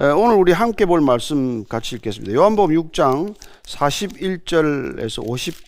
오늘 우리 함께 볼 말씀 같이 읽겠습니다. 요한복음 6장 41절에서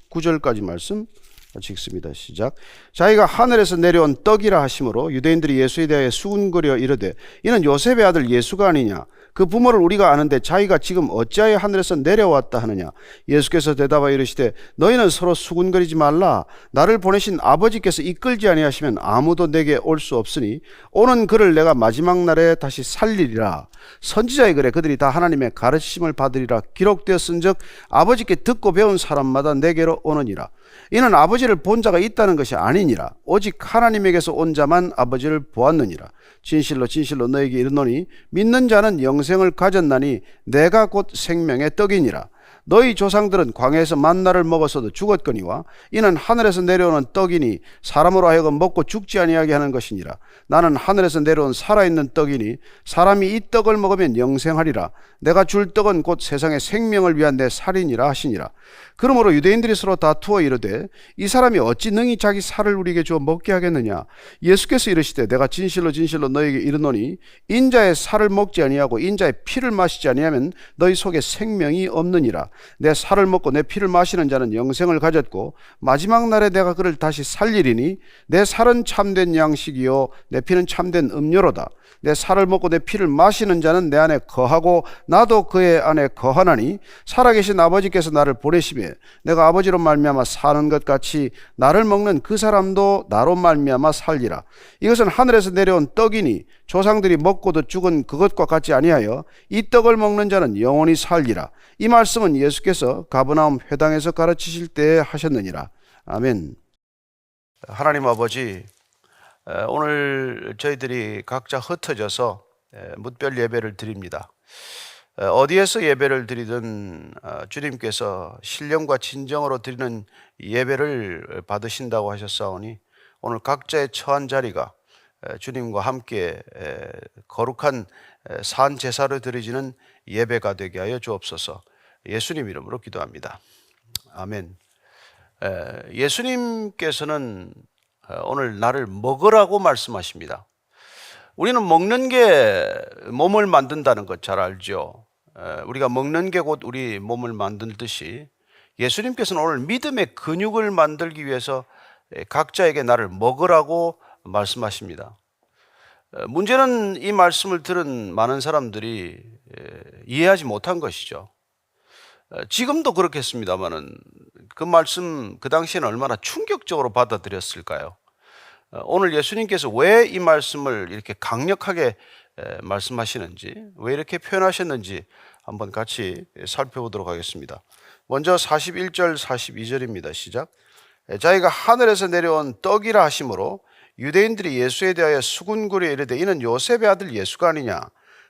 59절까지 말씀 같이 읽습니다. 시작. 자기가 하늘에서 내려온 떡이라 하심으로 유대인들이 예수에 대하여 수군거려 이르되 이는 요셉의 아들 예수가 아니냐. 그 부모를 우리가 아는데 자기가 지금 어찌하여 하늘에서 내려왔다 하느냐. 예수께서 대답하여 이르시되 너희는 서로 수군거리지 말라. 나를 보내신 아버지께서 이끌지 아니하시면 아무도 내게 올 수 없으니 오는 그를 내가 마지막 날에 다시 살리리라. 선지자의 글에 그들이 다 하나님의 가르치심을 받으리라 기록되었은즉 아버지께 듣고 배운 사람마다 내게로 오느니라. 이는 아버지를 본 자가 있다는 것이 아니니라. 오직 하나님에게서 온 자만 아버지를 보았느니라. 진실로 진실로 너에게 이르노니 믿는 자는 영생을 가졌나니 내가 곧 생명의 떡이니라. 너희 조상들은 광야에서 만나를 먹었어도 죽었거니와 이는 하늘에서 내려오는 떡이니 사람으로 하여금 먹고 죽지 아니하게 하는 것이니라. 나는 하늘에서 내려온 살아있는 떡이니 사람이 이 떡을 먹으면 영생하리라. 내가 줄 떡은 곧 세상의 생명을 위한 내 살이니라 하시니라. 그러므로 유대인들이 서로 다투어 이르되 이 사람이 어찌 능히 자기 살을 우리에게 주어 먹게 하겠느냐. 예수께서 이르시되 내가 진실로 진실로 너에게 이르노니 인자의 살을 먹지 아니하고 인자의 피를 마시지 아니하면 너희 속에 생명이 없느니라. 내 살을 먹고 내 피를 마시는 자는 영생을 가졌고 마지막 날에 내가 그를 다시 살리리니 내 살은 참된 양식이요 내 피는 참된 음료로다. 내 살을 먹고 내 피를 마시는 자는 내 안에 거하고 나도 그의 안에 거하나니 살아계신 아버지께서 나를 보내시며 내가 아버지로 말미암아 사는 것 같이 나를 먹는 그 사람도 나로 말미암아 살리라. 이것은 하늘에서 내려온 떡이니 조상들이 먹고도 죽은 그것과 같지 아니하여 이 떡을 먹는 자는 영원히 살리라. 이 말씀은 예수께서 가버나움 회당에서 가르치실 때에 하셨느니라. 아멘. 하나님 아버지, 오늘 저희들이 각자 흩어져서 뭇별 예배를 드립니다. 어디에서 예배를 드리든 주님께서 신령과 진정으로 드리는 예배를 받으신다고 하셨사오니 오늘 각자의 처한 자리가 주님과 함께 거룩한 산 제사로 드려지는 예배가 되게 하여 주옵소서. 예수님 이름으로 기도합니다. 아멘. 예수님께서는 오늘 나를 먹으라고 말씀하십니다. 우리는 먹는 게 몸을 만든다는 것 잘 알죠. 우리가 먹는 게 곧 우리 몸을 만들듯이 예수님께서는 오늘 믿음의 근육을 만들기 위해서 각자에게 나를 먹으라고 말씀하십니다. 문제는 이 말씀을 들은 많은 사람들이 이해하지 못한 것이죠. 지금도 그렇겠습니다만은 그 말씀 그 당시에는 얼마나 충격적으로 받아들였을까요? 오늘 예수님께서 왜 이 말씀을 이렇게 강력하게 말씀하시는지, 왜 이렇게 표현하셨는지 한번 같이 살펴보도록 하겠습니다. 먼저 41절 42절입니다. 시작. 자기가 하늘에서 내려온 떡이라 하심으로 유대인들이 예수에 대하여 수군거려 이르되 이는 요셉의 아들 예수가 아니냐.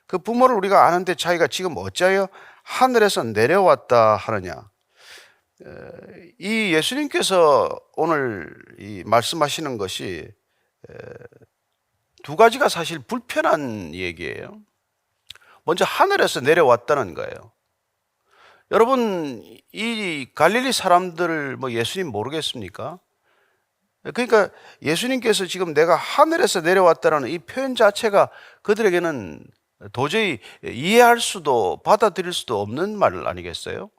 그 부모를 우리가 아는데 자기가 지금 어찌하여 하늘에서 내려왔다 하느냐. 이 예수님께서 오늘 이 말씀하시는 것이 두 가지가 사실 불편한 얘기예요. 먼저 하늘에서 내려왔다는 거예요. 여러분, 이 갈릴리 사람들을 예수님 모르겠습니까? 그러니까 예수님께서 지금 내가 하늘에서 내려왔다는 이 표현 자체가 그들에게는 도저히 이해할 수도 받아들일 수도 없는 말 아니겠어요?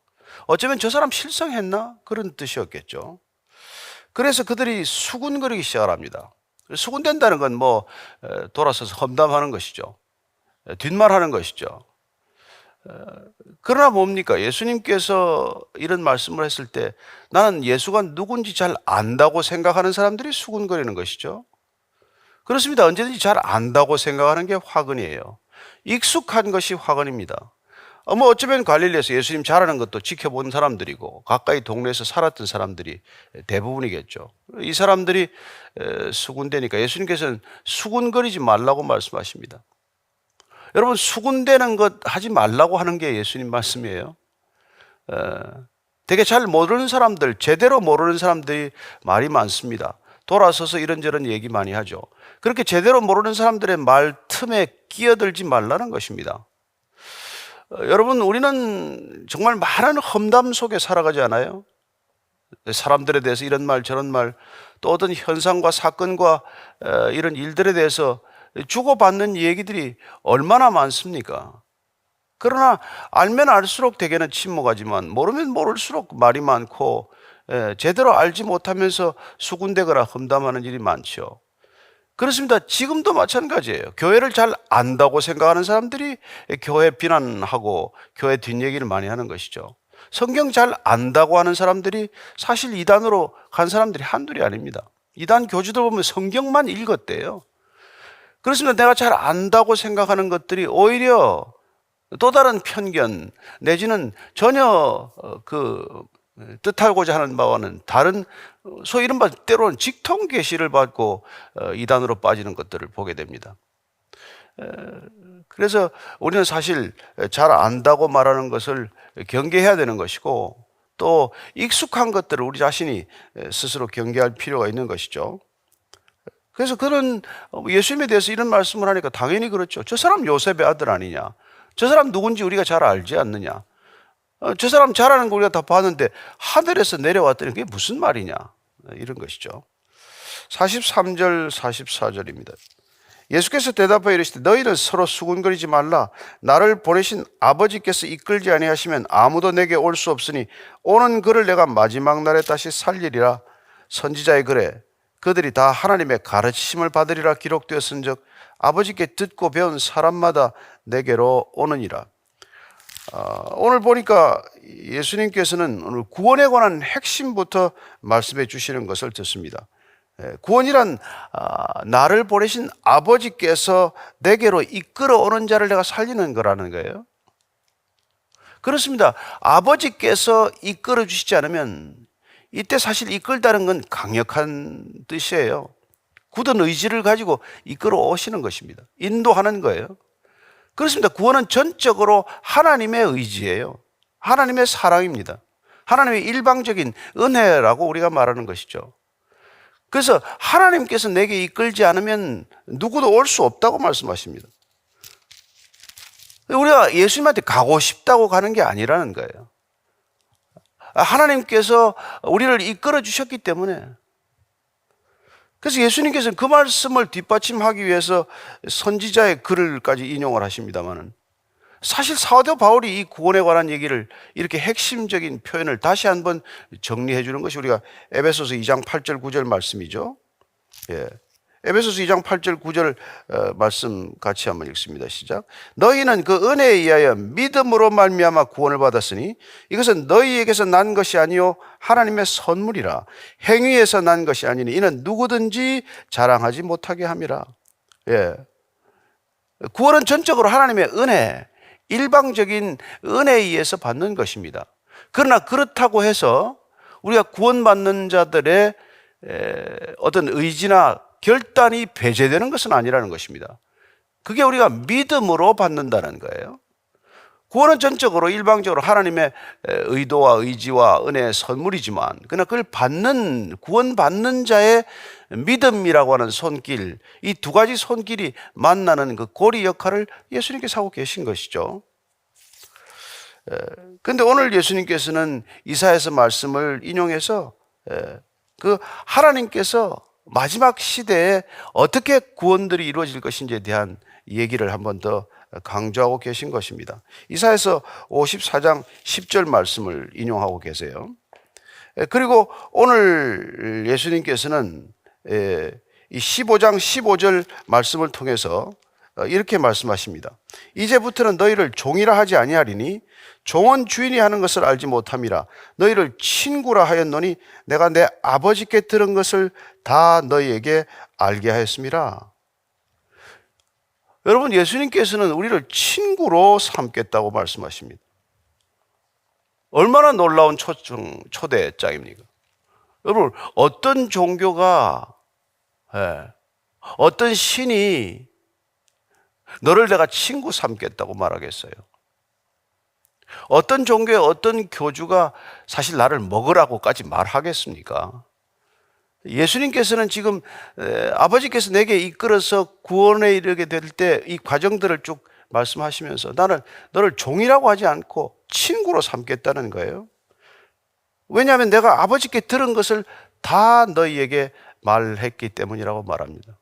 어쩌면 저 사람 실성했나? 그런 뜻이었겠죠. 그래서 그들이 수군거리기 시작합니다. 수군댄다는 건 돌아서서 험담하는 것이죠. 뒷말하는 것이죠. 그러나 뭡니까? 예수님께서 이런 말씀을 했을 때 나는 예수가 누군지 잘 안다고 생각하는 사람들이 수군거리는 것이죠. 그렇습니다. 언제든지 잘 안다고 생각하는 게 화근이에요. 익숙한 것이 화근입니다. 어쩌면 갈릴리에서 예수님 잘하는 것도 지켜본 사람들이고 가까이 동네에서 살았던 사람들이 대부분이겠죠. 이 사람들이 수군대니까 예수님께서는 수군거리지 말라고 말씀하십니다. 여러분, 수군대는 것 하지 말라고 하는 게 예수님 말씀이에요. 되게 잘 모르는 사람들, 제대로 모르는 사람들이 말이 많습니다. 돌아서서 이런저런 얘기 많이 하죠. 그렇게 제대로 모르는 사람들의 말 틈에 끼어들지 말라는 것입니다. 여러분, 우리는 정말 많은 험담 속에 살아가지 않아요? 사람들에 대해서 이런 말 저런 말, 또 어떤 현상과 사건과 이런 일들에 대해서 주고받는 얘기들이 얼마나 많습니까? 그러나 알면 알수록 대개는 침묵하지만 모르면 모를수록 말이 많고 제대로 알지 못하면서 수군대거나 험담하는 일이 많죠. 그렇습니다. 지금도 마찬가지예요. 교회를 잘 안다고 생각하는 사람들이 교회 비난하고 교회 뒷얘기를 많이 하는 것이죠. 성경 잘 안다고 하는 사람들이 사실 이단으로 간 사람들이 한둘이 아닙니다. 이단 교주들 보면 성경만 읽었대요. 그렇습니다. 내가 잘 안다고 생각하는 것들이 오히려 또 다른 편견 내지는 전혀 뜻하고자 하는 바와는 다른 소위 이른바 때로는 직통 계시를 받고 이단으로 빠지는 것들을 보게 됩니다. 그래서 우리는 사실 잘 안다고 말하는 것을 경계해야 되는 것이고 또 익숙한 것들을 우리 자신이 스스로 경계할 필요가 있는 것이죠. 그래서 그런 예수님에 대해서 이런 말씀을 하니까 당연히 그렇죠. 저 사람 요셉의 아들 아니냐? 저 사람 누군지 우리가 잘 알지 않느냐? 저 사람 잘하는 거 우리가 다 봤는데 하늘에서 내려왔더니 그게 무슨 말이냐? 이런 것이죠. 43절 44절입니다. 예수께서 대답하여 이르시되 너희는 서로 수군거리지 말라. 나를 보내신 아버지께서 이끌지 아니하시면 아무도 내게 올 수 없으니 오는 그를 내가 마지막 날에 다시 살리리라. 선지자의 글에 그들이 다 하나님의 가르치심을 받으리라 기록되었은즉 아버지께 듣고 배운 사람마다 내게로 오느니라. 오늘 보니까 예수님께서는 오늘 구원에 관한 핵심부터 말씀해 주시는 것을 듣습니다. 구원이란 나를 보내신 아버지께서 내게로 이끌어 오는 자를 내가 살리는 거라는 거예요. 그렇습니다. 아버지께서 이끌어 주시지 않으면 이때 사실 이끌다는 건 강력한 뜻이에요. 굳은 의지를 가지고 이끌어 오시는 것입니다. 인도하는 거예요. 그렇습니다. 구원은 전적으로 하나님의 의지예요. 하나님의 사랑입니다. 하나님의 일방적인 은혜라고 우리가 말하는 것이죠. 그래서 하나님께서 내게 이끌지 않으면 누구도 올 수 없다고 말씀하십니다. 우리가 예수님한테 가고 싶다고 가는 게 아니라는 거예요. 하나님께서 우리를 이끌어 주셨기 때문에. 그래서 예수님께서는 그 말씀을 뒷받침하기 위해서 선지자의 글을까지 인용을 하십니다만은 사실 사도 바울이 이 구원에 관한 얘기를 이렇게 핵심적인 표현을 다시 한번 정리해 주는 것이 우리가 에베소서 2장 8절 9절 말씀이죠. 예. 에베소서 2장 8절 9절 말씀 같이 한번 읽습니다. 시작. 너희는 그 은혜에 의하여 믿음으로 말미암아 구원을 받았으니 이것은 너희에게서 난 것이 아니요 하나님의 선물이라. 행위에서 난 것이 아니니 이는 누구든지 자랑하지 못하게 함이라. 예. 구원은 전적으로 하나님의 은혜, 일방적인 은혜에 의해서 받는 것입니다. 그러나 그렇다고 해서 우리가 구원받는 자들의 어떤 의지나 결단이 배제되는 것은 아니라는 것입니다. 그게 우리가 믿음으로 받는다는 거예요. 구원은 전적으로 일방적으로 하나님의 의도와 의지와 은혜의 선물이지만 그러나 그걸 구원받는 자의 믿음이라고 하는 손길, 이 두 가지 손길이 만나는 그 고리 역할을 예수님께서 하고 계신 것이죠. 그런데 오늘 예수님께서는 이사야서 말씀을 인용해서 그 하나님께서 마지막 시대에 어떻게 구원들이 이루어질 것인지에 대한 얘기를 한 번 더 강조하고 계신 것입니다. 이사야서 54장 10절 말씀을 인용하고 계세요. 그리고 오늘 예수님께서는 이 15장 15절 말씀을 통해서 이렇게 말씀하십니다. 이제부터는 너희를 종이라 하지 아니하리니 종은 주인이 하는 것을 알지 못함이라. 너희를 친구라 하였노니 내가 내 아버지께 들은 것을 다 너희에게 알게 하였음이라. 여러분, 예수님께서는 우리를 친구로 삼겠다고 말씀하십니다. 얼마나 놀라운 초대장입니까? 여러분, 어떤 종교가 어떤 신이 너를 내가 친구 삼겠다고 말하겠어요? 어떤 종교의 어떤 교주가 사실 나를 먹으라고까지 말하겠습니까? 예수님께서는 지금 아버지께서 내게 이끌어서 구원에 이르게 될 때 이 과정들을 쭉 말씀하시면서 나는 너를 종이라고 하지 않고 친구로 삼겠다는 거예요. 왜냐하면 내가 아버지께 들은 것을 다 너희에게 말했기 때문이라고 말합니다.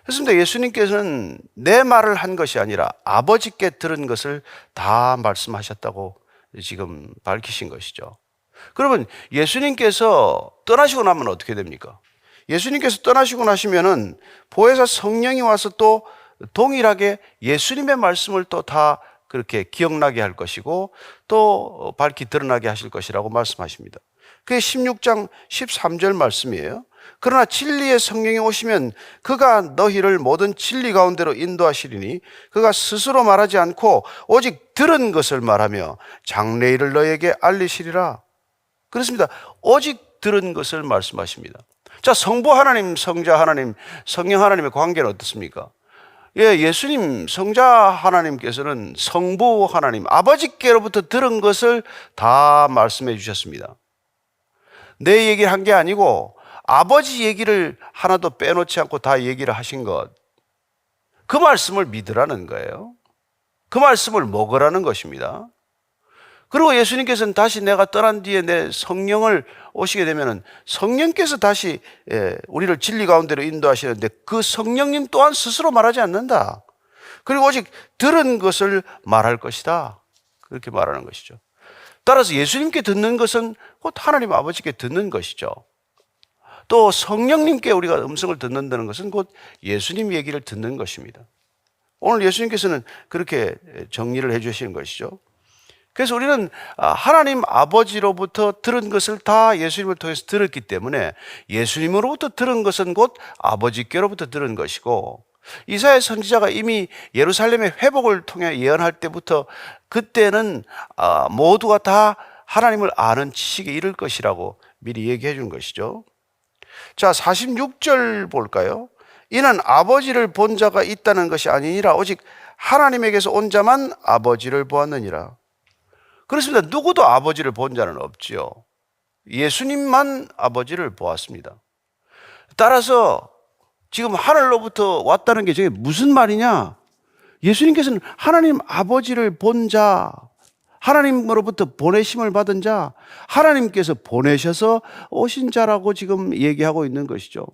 그렇습니다. 예수님께서는 내 말을 한 것이 아니라 아버지께 들은 것을 다 말씀하셨다고 지금 밝히신 것이죠. 그러면 예수님께서 떠나시고 나면 어떻게 됩니까? 예수님께서 떠나시고 나시면은 보혜사 성령이 와서 또 동일하게 예수님의 말씀을 또 다 그렇게 기억나게 할 것이고 또 밝히 드러나게 하실 것이라고 말씀하십니다. 그게 16장 13절 말씀이에요. 그러나 진리의 성령이 오시면 그가 너희를 모든 진리 가운데로 인도하시리니 그가 스스로 말하지 않고 오직 들은 것을 말하며 장래일을 너희에게 알리시리라. 그렇습니다. 오직 들은 것을 말씀하십니다. 자, 성부 하나님, 성자 하나님, 성령 하나님의 관계는 어떻습니까? 예수님 성자 하나님께서는 성부 하나님, 아버지께로부터 들은 것을 다 말씀해 주셨습니다. 내 얘기를 한 게 아니고 아버지 얘기를 하나도 빼놓지 않고 다 얘기를 하신 것, 그 말씀을 믿으라는 거예요. 그 말씀을 먹으라는 것입니다. 그리고 예수님께서는 다시 내가 떠난 뒤에 내 성령을 오시게 되면은 성령께서 다시 우리를 진리 가운데로 인도하시는데 그 성령님 또한 스스로 말하지 않는다. 그리고 오직 들은 것을 말할 것이다. 그렇게 말하는 것이죠. 따라서 예수님께 듣는 것은 곧 하나님 아버지께 듣는 것이죠. 또 성령님께 우리가 음성을 듣는다는 것은 곧 예수님 얘기를 듣는 것입니다. 오늘 예수님께서는 그렇게 정리를 해 주시는 것이죠. 그래서 우리는 하나님 아버지로부터 들은 것을 다 예수님을 통해서 들었기 때문에 예수님으로부터 들은 것은 곧 아버지께로부터 들은 것이고, 이사야 선지자가 이미 예루살렘의 회복을 통해 예언할 때부터 그때는 모두가 다 하나님을 아는 지식에 이를 것이라고 미리 얘기해 준 것이죠. 자, 46절 볼까요? 이는 아버지를 본 자가 있다는 것이 아니니라 오직 하나님에게서 온 자만 아버지를 보았느니라. 그렇습니다. 누구도 아버지를 본 자는 없지요. 예수님만 아버지를 보았습니다. 따라서 지금 하늘로부터 왔다는 게 저게 무슨 말이냐? 예수님께서는 하나님 아버지를 본 자, 하나님으로부터 보내심을 받은 자, 하나님께서 보내셔서 오신 자라고 지금 얘기하고 있는 것이죠.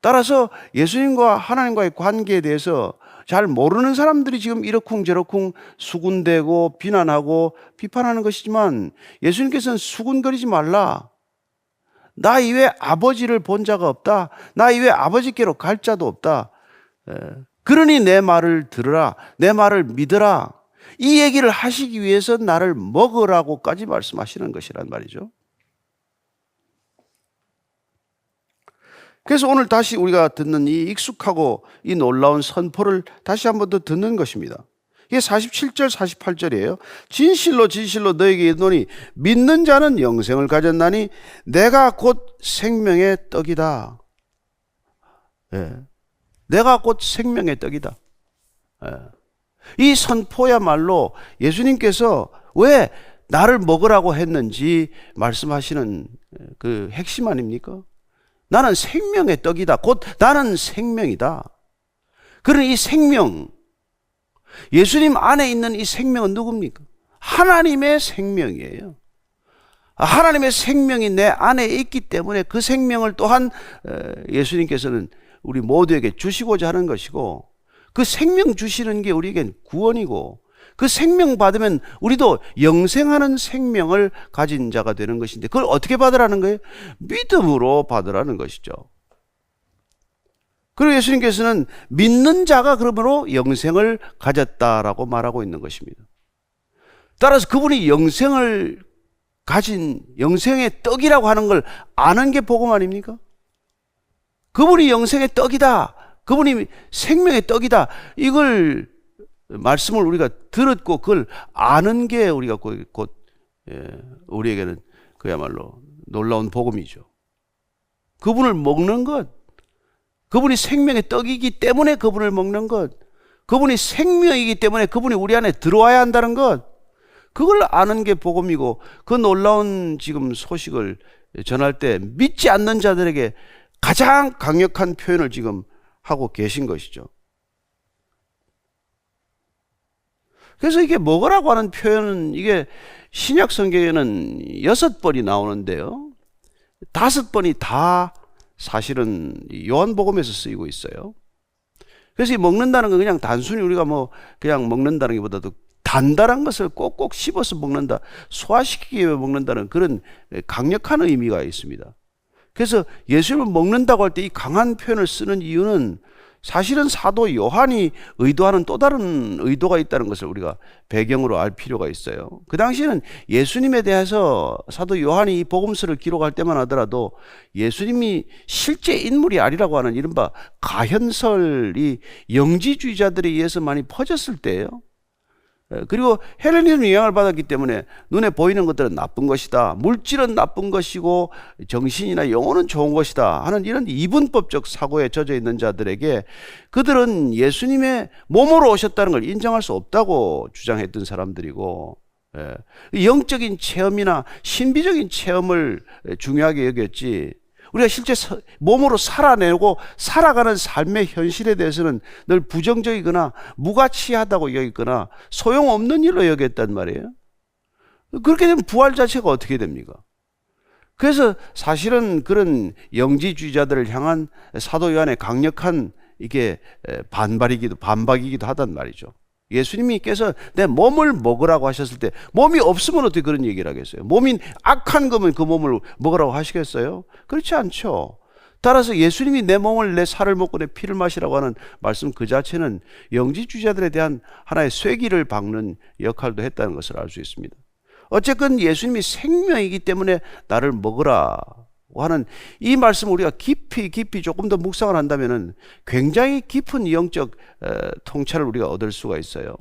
따라서 예수님과 하나님과의 관계에 대해서 잘 모르는 사람들이 지금 이러쿵저러쿵 수군대고 비난하고 비판하는 것이지만, 예수님께서는 수군거리지 말라. 나 이외에 아버지를 본 자가 없다. 나 이외에 아버지께로 갈 자도 없다. 그러니 내 말을 들으라. 내 말을 믿으라. 이 얘기를 하시기 위해서 나를 먹으라고까지 말씀하시는 것이란 말이죠. 그래서 오늘 다시 우리가 듣는 이 익숙하고 이 놀라운 선포를 다시 한 번 더 듣는 것입니다. 이게 47절 48절이에요. 진실로 진실로 너에게 이르노니 믿는 자는 영생을 가졌나니 내가 곧 생명의 떡이다. 내가 곧 생명의 떡이다. 이 선포야말로 예수님께서 왜 나를 먹으라고 했는지 말씀하시는 그 핵심 아닙니까? 나는 생명의 떡이다. 곧 나는 생명이다. 그런 이 생명, 예수님 안에 있는 이 생명은 누굽니까? 하나님의 생명이에요. 하나님의 생명이 내 안에 있기 때문에 그 생명을 또한 예수님께서는 우리 모두에게 주시고자 하는 것이고, 그 생명 주시는 게 우리에겐 구원이고, 그 생명 받으면 우리도 영생하는 생명을 가진 자가 되는 것인데, 그걸 어떻게 받으라는 거예요? 믿음으로 받으라는 것이죠. 그리고 예수님께서는 믿는 자가 그러므로 영생을 가졌다라고 말하고 있는 것입니다. 따라서 그분이 영생을 가진 영생의 떡이라고 하는 걸 아는 게 복음 아닙니까? 그분이 영생의 떡이다. 그분이 생명의 떡이다. 이걸 말씀을 우리가 들었고 그걸 아는 게 우리가 곧 우리에게는 그야말로 놀라운 복음이죠. 그분을 먹는 것, 그분이 생명의 떡이기 때문에 그분을 먹는 것, 그분이 생명이기 때문에 그분이 우리 안에 들어와야 한다는 것, 그걸 아는 게 복음이고, 그 놀라운 지금 소식을 전할 때 믿지 않는 자들에게 가장 강력한 표현을 지금 하고 계신 것이죠. 그래서 이게 먹으라고 하는 표현은 이게 신약 성경에는 6번이 나오는데요, 5번이 다 사실은 요한복음에서 쓰이고 있어요. 그래서 이 먹는다는 건 그냥 단순히 우리가 뭐 그냥 먹는다는 것보다도 단단한 것을 꼭꼭 씹어서 먹는다, 소화시키기 위해 먹는다는 그런 강력한 의미가 있습니다. 그래서 예수님을 먹는다고 할 때 이 강한 표현을 쓰는 이유는 사실은 사도 요한이 의도하는 또 다른 의도가 있다는 것을 우리가 배경으로 알 필요가 있어요. 그 당시에는 예수님에 대해서 사도 요한이 이 복음서를 기록할 때만 하더라도 예수님이 실제 인물이 아니라고 하는 이른바 가현설이 영지주의자들에 의해서 많이 퍼졌을 때예요. 그리고 헬레니즘 영향을 받았기 때문에 눈에 보이는 것들은 나쁜 것이다, 물질은 나쁜 것이고 정신이나 영혼은 좋은 것이다 하는 이런 이분법적 사고에 젖어 있는 자들에게 그들은 예수님의 몸으로 오셨다는 걸 인정할 수 없다고 주장했던 사람들이고, 영적인 체험이나 신비적인 체험을 중요하게 여겼지 우리가 실제 몸으로 살아내고 살아가는 삶의 현실에 대해서는 늘 부정적이거나 무가치하다고 여기거나 소용없는 일로 여겼단 말이에요. 그렇게 되면 부활 자체가 어떻게 됩니까? 그래서 사실은 그런 영지주의자들을 향한 사도 요한의 강력한 이게 반박이기도 하단 말이죠. 예수님께서 내 몸을 먹으라고 하셨을 때 몸이 없으면 어떻게 그런 얘기를 하겠어요? 몸이 악한 거면 그 몸을 먹으라고 하시겠어요? 그렇지 않죠. 따라서 예수님이 내 몸을 내 살을 먹고 내 피를 마시라고 하는 말씀 그 자체는 영지주의자들에 대한 하나의 쐐기를 박는 역할도 했다는 것을 알 수 있습니다. 어쨌건 예수님이 생명이기 때문에 나를 먹으라 하는 이 말씀을 우리가 깊이 조금 더 묵상을 한다면 굉장히 깊은 영적 통찰을 우리가 얻을 수가 있어요.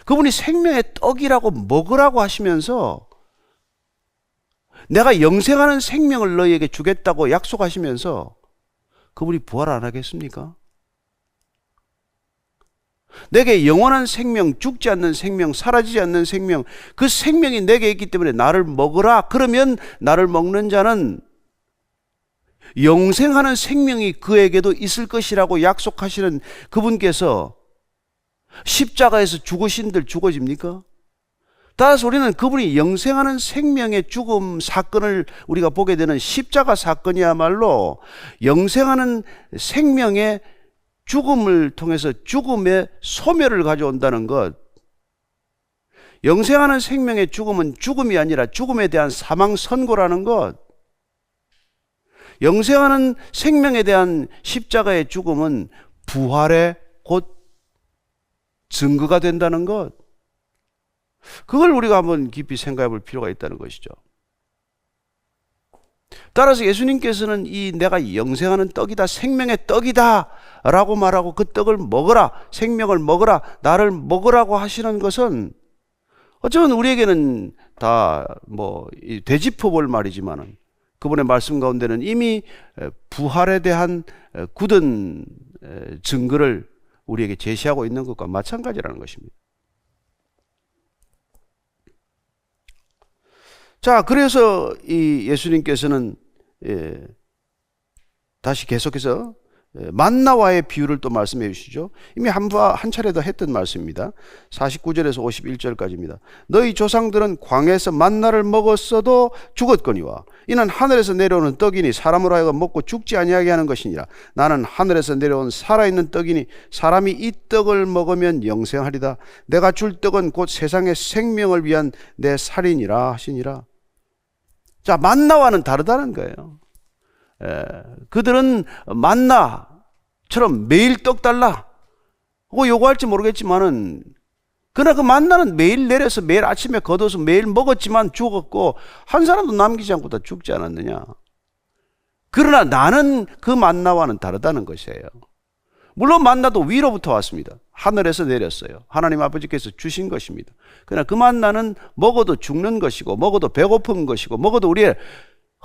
그분이 생명의 떡이라고 먹으라고 하시면서 내가 영생하는 생명을 너희에게 주겠다고 약속하시면서 그분이 부활 안 하겠습니까? 내게 영원한 생명, 죽지 않는 생명, 사라지지 않는 생명, 그 생명이 내게 있기 때문에 나를 먹으라. 그러면 나를 먹는 자는 영생하는 생명이 그에게도 있을 것이라고 약속하시는 그분께서 십자가에서 죽으신들 죽어집니까? 따라서 우리는 그분이 영생하는 생명의 죽음 사건을 우리가 보게 되는 십자가 사건이야말로 영생하는 생명의 죽음을 통해서 죽음의 소멸을 가져온다는 것, 영생하는 생명의 죽음은 죽음이 아니라 죽음에 대한 사망 선고라는 것, 영생하는 생명에 대한 십자가의 죽음은 부활의 곧 증거가 된다는 것, 그걸 우리가 한번 깊이 생각해 볼 필요가 있다는 것이죠. 따라서 예수님께서는 이 내가 영생하는 떡이다, 생명의 떡이다 라고 말하고 그 떡을 먹어라, 생명을 먹어라, 나를 먹으라고 하시는 것은 어쩌면 우리에게는 다 뭐 되짚어 볼 말이지만은 그분의 말씀 가운데는 이미 부활에 대한 굳은 증거를 우리에게 제시하고 있는 것과 마찬가지라는 것입니다. 자, 그래서 이 예수님께서는 다시 계속해서 만나와의 비유를 또 말씀해 주시죠. 이미 한 차례 더 했던 말씀입니다. 49절에서 51절까지입니다. 너희 조상들은 광야에서 만나를 먹었어도 죽었거니와 이는 하늘에서 내려오는 떡이니 사람으로 하여금 먹고 죽지 아니하게 하는 것이니라. 나는 하늘에서 내려온 살아있는 떡이니 사람이 이 떡을 먹으면 영생하리다. 내가 줄 떡은 곧 세상의 생명을 위한 내 살이니라 하시니라. 자, 만나와는 다르다는 거예요. 그들은 만나처럼 매일 떡 달라 그거 요구할지 모르겠지만은 그러나 그 만나는 매일 내려서 매일 아침에 걷어서 매일 먹었지만 죽었고 한 사람도 남기지 않고 다 죽지 않았느냐. 그러나 나는 그 만나와는 다르다는 것이에요. 물론 만나도 위로부터 왔습니다. 하늘에서 내렸어요. 하나님 아버지께서 주신 것입니다. 그러나 그 만나는 먹어도 죽는 것이고 먹어도 배고픈 것이고 먹어도 우리의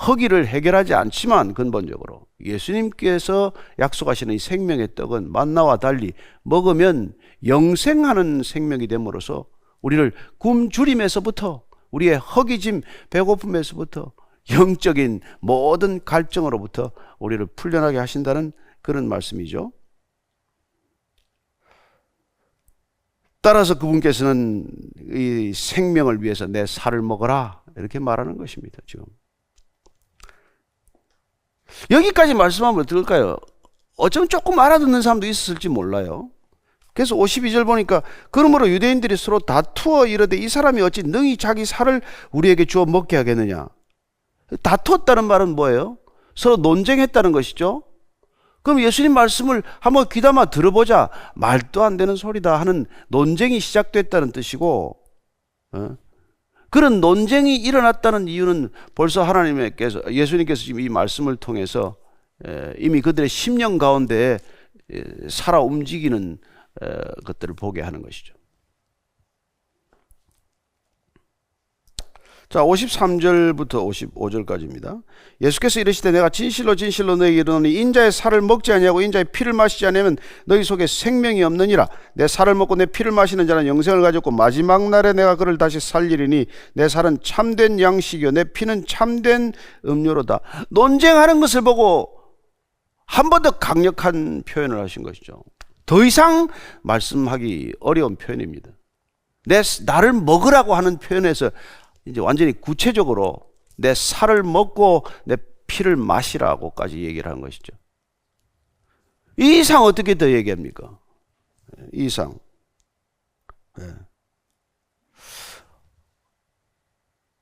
허기를 해결하지 않지만 근본적으로 예수님께서 약속하시는 이 생명의 떡은 만나와 달리 먹으면 영생하는 생명이 됨으로써 우리를 굶주림에서부터 우리의 허기짐 배고픔에서부터 영적인 모든 갈증으로부터 우리를 풀려나게 하신다는 그런 말씀이죠. 따라서 그분께서는 이 생명을 위해서 내 살을 먹어라 이렇게 말하는 것입니다. 지금 여기까지 말씀하면 어떨까요? 어쩌면 조금 알아듣는 사람도 있었을지 몰라요. 그래서 52절 보니까 그러므로 유대인들이 서로 다투어 이르되 이 사람이 어찌 능히 자기 살을 우리에게 주어 먹게 하겠느냐. 다투었다는 말은 뭐예요? 서로 논쟁했다는 것이죠. 그럼 예수님 말씀을 한번 귀담아 들어보자. 말도 안 되는 소리다 하는 논쟁이 시작됐다는 뜻이고, 그런 논쟁이 일어났다는 이유는 벌써 예수님께서 지금 이 말씀을 통해서 이미 그들의 심령 가운데 살아 움직이는 것들을 보게 하는 것이죠. 자, 53절부터 55절까지입니다. 예수께서 이르시되 내가 진실로 진실로 너희에게 이르노니 인자의 살을 먹지 아니하고 인자의 피를 마시지 아니하면 너희 속에 생명이 없느니라. 내 살을 먹고 내 피를 마시는 자는 영생을 가졌고 마지막 날에 내가 그를 다시 살리리니 내 살은 참된 양식이요 내 피는 참된 음료로다. 논쟁하는 것을 보고 한 번 더 강력한 표현을 하신 것이죠. 더 이상 말씀하기 어려운 표현입니다. 나를 먹으라고 하는 표현에서 이제 완전히 구체적으로 내 살을 먹고 내 피를 마시라고까지 얘기를 한 것이죠. 이 이상 어떻게 더 얘기합니까? 이 이상.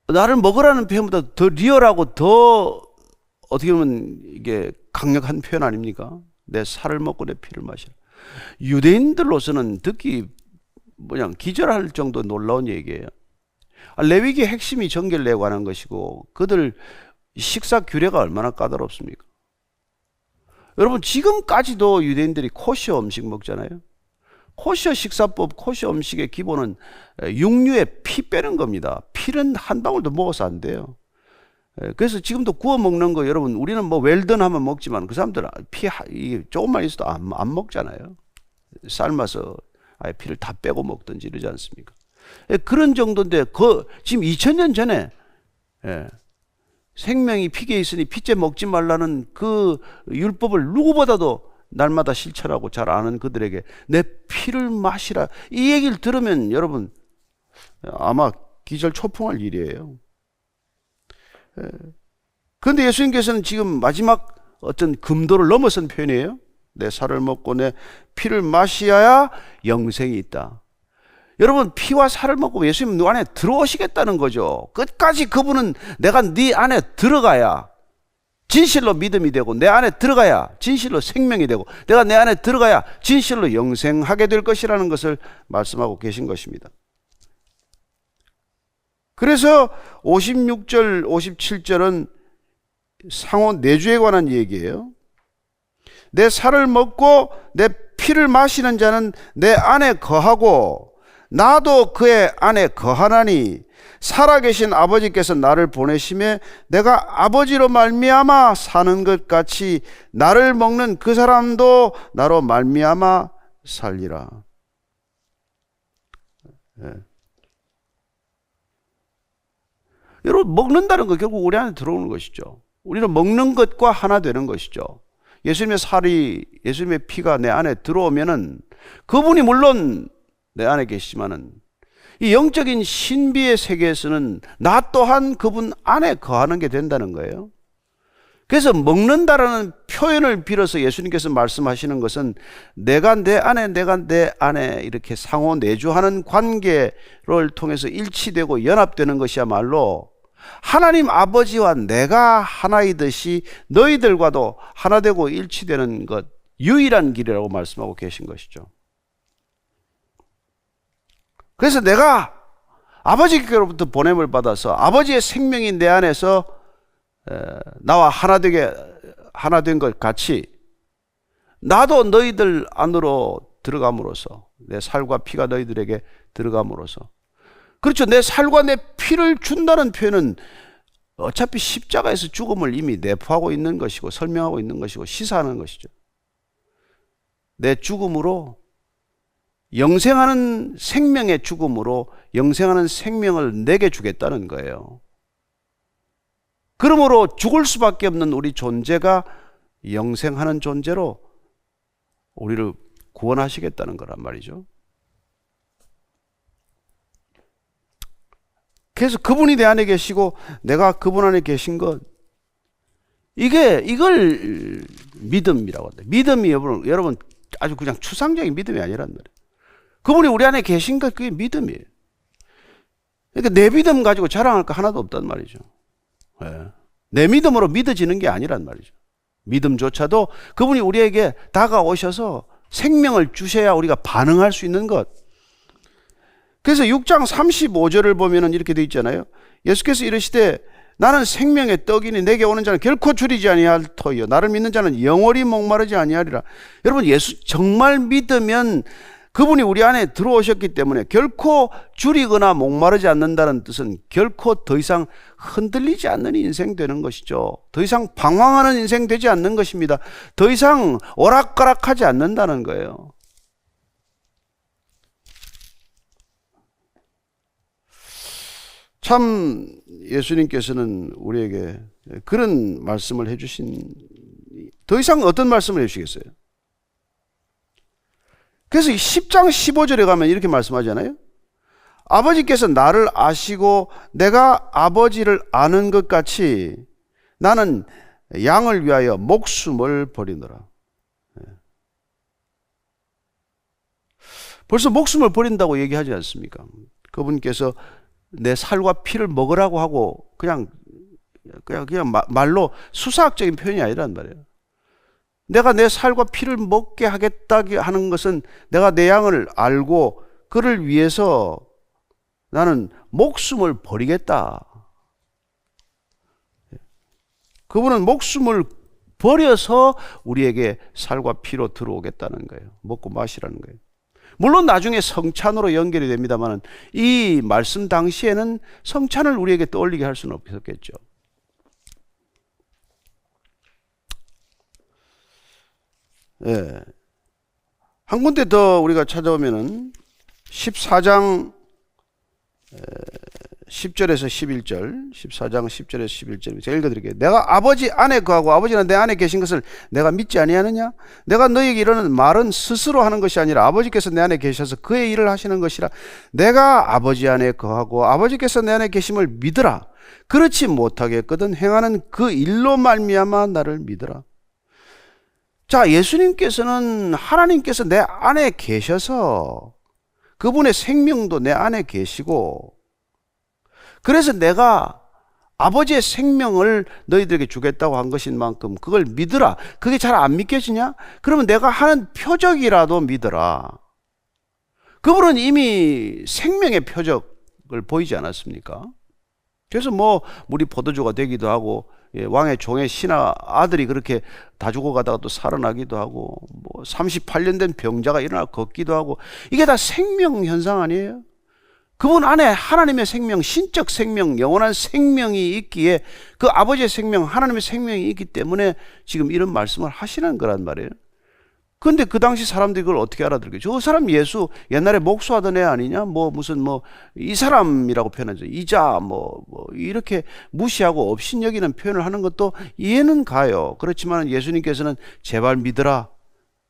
나를 먹으라는 표현보다 더 리얼하고 더 어떻게 보면 이게 강력한 표현 아닙니까? 내 살을 먹고 내 피를 마시라. 유대인들로서는 듣기 그냥 기절할 정도 놀라운 얘기예요. 레위기의 핵심이 정결례에 관한 것이고 그들 식사 규례가 얼마나 까다롭습니까? 여러분 지금까지도 유대인들이 코시어 음식 먹잖아요. 코시어 식사법, 코시어 음식의 기본은 육류에 피 빼는 겁니다. 피는 한 방울도 먹어서 안 돼요. 그래서 지금도 구워 먹는 거 여러분 우리는 뭐 웰던 하면 먹지만 그 사람들은 피 조금만 있어도 안 먹잖아요. 삶아서 아예 피를 다 빼고 먹든지 이러지 않습니까? 그런 정도인데 지금 2000년 전에 생명이 피게 있으니 피째 먹지 말라는 그 율법을 누구보다도 날마다 실천하고 잘 아는 그들에게 내 피를 마시라 이 얘기를 들으면 여러분 아마 기절초풍할 일이에요. 그런데 예수님께서는 지금 마지막 어떤 금도를 넘어선 표현이에요. 내 살을 먹고 내 피를 마셔야 영생이 있다. 여러분 피와 살을 먹고 예수님 너 안에 들어오시겠다는 거죠. 끝까지 그분은 내가 네 안에 들어가야 진실로 믿음이 되고 내 안에 들어가야 진실로 생명이 되고 내가 내 안에 들어가야 진실로 영생하게 될 것이라는 것을 말씀하고 계신 것입니다. 그래서 56절 57절은 상호 내주에 관한 얘기예요. 내 살을 먹고 내 피를 마시는 자는 내 안에 거하고 나도 그의 안에 거하나니 살아계신 아버지께서 나를 보내심에 내가 아버지로 말미암아 사는 것 같이 나를 먹는 그 사람도 나로 말미암아 살리라. 여러분 먹는다는 거 결국 우리 안에 들어오는 것이죠. 우리는 먹는 것과 하나 되는 것이죠. 예수님의 피가 내 안에 들어오면은 그분이 물론 내 안에 계시지만은 이 영적인 신비의 세계에서는 나 또한 그분 안에 거하는 게 된다는 거예요. 그래서 먹는다라는 표현을 빌어서 예수님께서 말씀하시는 것은 내가 내 안에 이렇게 상호 내주하는 관계를 통해서 일치되고 연합되는 것이야말로 하나님 아버지와 내가 하나이듯이 너희들과도 하나 되고 일치되는 것 유일한 길이라고 말씀하고 계신 것이죠. 그래서 내가 아버지께로부터 보냄을 받아서 아버지의 생명이 내 안에서 나와 하나 된 것 같이 나도 너희들 안으로 들어감으로써 내 살과 피가 너희들에게 들어감으로써 그렇죠. 내 살과 내 피를 준다는 표현은 어차피 십자가에서 죽음을 이미 내포하고 있는 것이고 설명하고 있는 것이고 시사하는 것이죠. 내 죽음으로 영생하는 생명의 죽음으로 영생하는 생명을 내게 주겠다는 거예요. 그러므로 죽을 수밖에 없는 우리 존재가 영생하는 존재로 우리를 구원하시겠다는 거란 말이죠. 그래서 그분이 내 안에 계시고 내가 그분 안에 계신 것 이걸 믿음이라고 합니다. 믿음이 여러분 아주 그냥 추상적인 믿음이 아니란 말이에요. 그분이 우리 안에 계신 것, 그게 믿음이에요. 그러니까 내 믿음 가지고 자랑할 거 하나도 없단 말이죠. 네. 내 믿음으로 믿어지는 게 아니란 말이죠. 믿음조차도 그분이 우리에게 다가오셔서 생명을 주셔야 우리가 반응할 수 있는 것. 그래서 6장 35절을 보면은 이렇게 돼 있잖아요. 예수께서 이르시되 나는 생명의 떡이니 내게 오는 자는 결코 줄이지 아니할 터이요 나를 믿는 자는 영원히 목마르지 아니하리라. 여러분, 예수 정말 믿으면 그분이 우리 안에 들어오셨기 때문에 결코 줄이거나 목마르지 않는다는 뜻은 결코 더 이상 흔들리지 않는 인생 되는 것이죠. 더 이상 방황하는 인생 되지 않는 것입니다. 더 이상 오락가락하지 않는다는 거예요. 참 예수님께서는 우리에게 그런 말씀을 해주신, 더 이상 어떤 말씀을 해주시겠어요? 그래서 10장 15절에 가면 이렇게 말씀하잖아요. 아버지께서 나를 아시고 내가 아버지를 아는 것 같이 나는 양을 위하여 목숨을 버리노라. 벌써 목숨을 버린다고 얘기하지 않습니까? 그분께서 내 살과 피를 먹으라고 하고 그냥 말로 수사학적인 표현이 아니란 말이에요. 내가 내 살과 피를 먹게 하겠다 하는 것은 내가 내 양을 알고 그를 위해서 나는 목숨을 버리겠다. 그분은 목숨을 버려서 우리에게 살과 피로 들어오겠다는 거예요. 먹고 마시라는 거예요. 물론 나중에 성찬으로 연결이 됩니다만 이 말씀 당시에는 성찬을 우리에게 떠올리게 할 수는 없었겠죠. 예. 한 군데 더 우리가 찾아오면은 14장 10절에서 11절, 14장 10절에서 11절 제가 읽어드릴게요. 내가 아버지 안에 거하고 아버지는 내 안에 계신 것을 내가 믿지 아니하느냐? 내가 너에게 이르는 말은 스스로 하는 것이 아니라 아버지께서 내 안에 계셔서 그의 일을 하시는 것이라. 내가 아버지 안에 거하고 아버지께서 내 안에 계심을 믿으라. 그렇지 못하겠거든 행하는 그 일로 말미암아 나를 믿으라. 자, 예수님께서는 하나님께서 내 안에 계셔서 그분의 생명도 내 안에 계시고 그래서 내가 아버지의 생명을 너희들에게 주겠다고 한 것인 만큼 그걸 믿으라. 그게 잘 안 믿겨지냐? 그러면 내가 하는 표적이라도 믿으라. 그분은 이미 생명의 표적을 보이지 않았습니까? 그래서 물이 포도주가 되기도 하고 왕의 종의 신하 아들이 그렇게 다 죽어가다가 또 살아나기도 하고 38년 된 병자가 일어나 걷기도 하고 이게 다 생명 현상 아니에요? 그분 안에 하나님의 생명, 신적 생명, 영원한 생명이 있기에 그 아버지의 생명, 하나님의 생명이 있기 때문에 지금 이런 말씀을 하시는 거란 말이에요. 그런데 그 당시 사람들이 그걸 어떻게 알아들겠죠? 저 사람 예수 옛날에 목수하던 애 아니냐? 이 사람이라고 표현하죠. 이자 이렇게 무시하고 업신여기는 표현을 하는 것도 이해는 가요. 그렇지만 예수님께서는 제발 믿으라.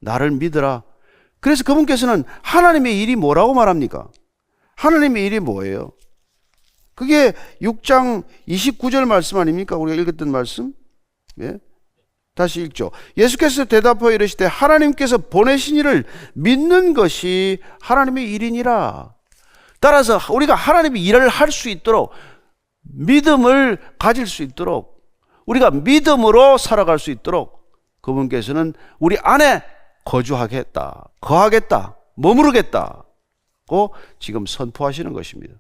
나를 믿으라. 그래서 그분께서는 하나님의 일이 뭐라고 말합니까? 하나님의 일이 뭐예요? 그게 6장 29절 말씀 아닙니까? 우리가 읽었던 말씀. 예? 다시 읽죠. 예수께서 대답하여 이르시되 하나님께서 보내신 이를 믿는 것이 하나님의 일이니라. 따라서 우리가 하나님의 일을 할 수 있도록 믿음을 가질 수 있도록 우리가 믿음으로 살아갈 수 있도록 그분께서는 우리 안에 거주하겠다, 거하겠다, 머무르겠다고 지금 선포하시는 것입니다.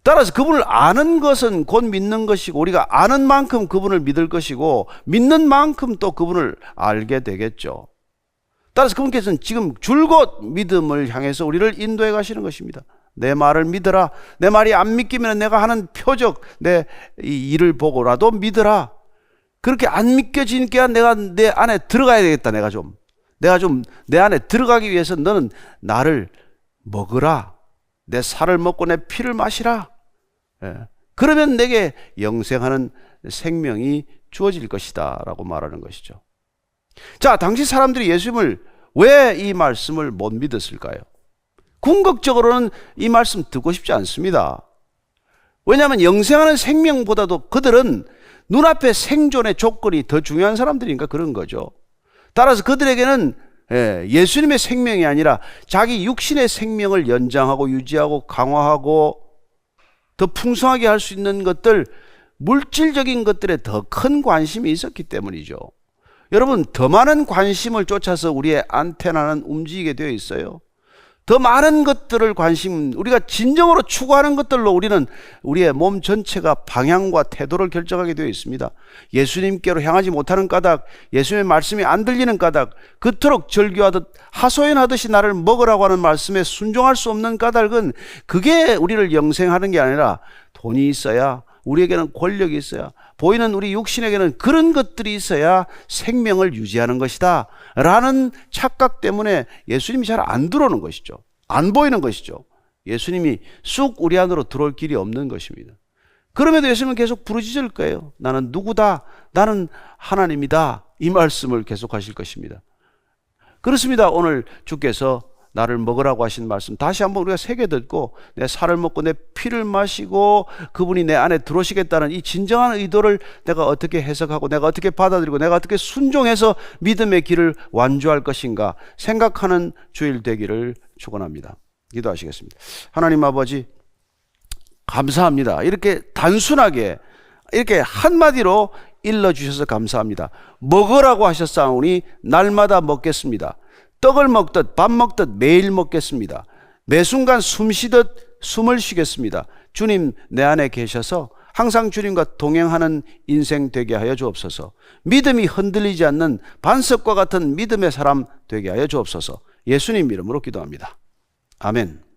따라서 그분을 아는 것은 곧 믿는 것이고 우리가 아는 만큼 그분을 믿을 것이고 믿는 만큼 또 그분을 알게 되겠죠. 따라서 그분께서는 지금 줄곧 믿음을 향해서 우리를 인도해 가시는 것입니다. 내 말을 믿으라. 내 말이 안 믿기면 내가 하는 표적, 내 이 일을 보고라도 믿으라. 그렇게 안 믿겨지니까 내가 내 안에 들어가야 되겠다. 내가 좀 내 안에 들어가기 위해서 너는 나를 먹으라. 내 살을 먹고 내 피를 마시라. 예. 그러면 내게 영생하는 생명이 주어질 것이다 라고 말하는 것이죠. 자, 당시 사람들이 예수님을 왜 이 말씀을 못 믿었을까요? 궁극적으로는 이 말씀 듣고 싶지 않습니다. 왜냐하면 영생하는 생명보다도 그들은 눈앞의 생존의 조건이 더 중요한 사람들이니까 그런 거죠. 따라서 그들에게는 예수님의 생명이 아니라 자기 육신의 생명을 연장하고 유지하고 강화하고 더 풍성하게 할 수 있는 것들, 물질적인 것들에 더 큰 관심이 있었기 때문이죠. 여러분, 더 많은 관심을 쫓아서 우리의 안테나는 움직이게 되어 있어요. 더 많은 것들을 우리가 진정으로 추구하는 것들로 우리는 우리의 몸 전체가 방향과 태도를 결정하게 되어 있습니다. 예수님께로 향하지 못하는 까닭, 예수님의 말씀이 안 들리는 까닭, 그토록 절규하듯 하소연하듯이 나를 먹으라고 하는 말씀에 순종할 수 없는 까닭은 그게 우리를 영생하는 게 아니라 돈이 있어야, 우리에게는 권력이 있어야, 보이는 우리 육신에게는 그런 것들이 있어야 생명을 유지하는 것이다 라는 착각 때문에 예수님이 잘 안 들어오는 것이죠. 안 보이는 것이죠. 예수님이 쑥 우리 안으로 들어올 길이 없는 것입니다. 그럼에도 예수님은 계속 부르짖을 거예요. 나는 누구다? 나는 하나님이다. 이 말씀을 계속 하실 것입니다. 그렇습니다. 오늘 주께서 나를 먹으라고 하신 말씀 다시 한번 우리가 새겨 듣고 내 살을 먹고 내 피를 마시고 그분이 내 안에 들어오시겠다는 이 진정한 의도를 내가 어떻게 해석하고 내가 어떻게 받아들이고 내가 어떻게 순종해서 믿음의 길을 완주할 것인가 생각하는 주일 되기를 축원합니다. 기도하시겠습니다. 하나님 아버지, 감사합니다. 이렇게 단순하게 이렇게 한마디로 일러주셔서 감사합니다. 먹으라고 하셨사오니 날마다 먹겠습니다. 떡을 먹듯 밥 먹듯 매일 먹겠습니다. 매 순간 숨 쉬듯 숨을 쉬겠습니다. 주님 내 안에 계셔서 항상 주님과 동행하는 인생 되게 하여 주옵소서. 믿음이 흔들리지 않는 반석과 같은 믿음의 사람 되게 하여 주옵소서. 예수님 이름으로 기도합니다. 아멘.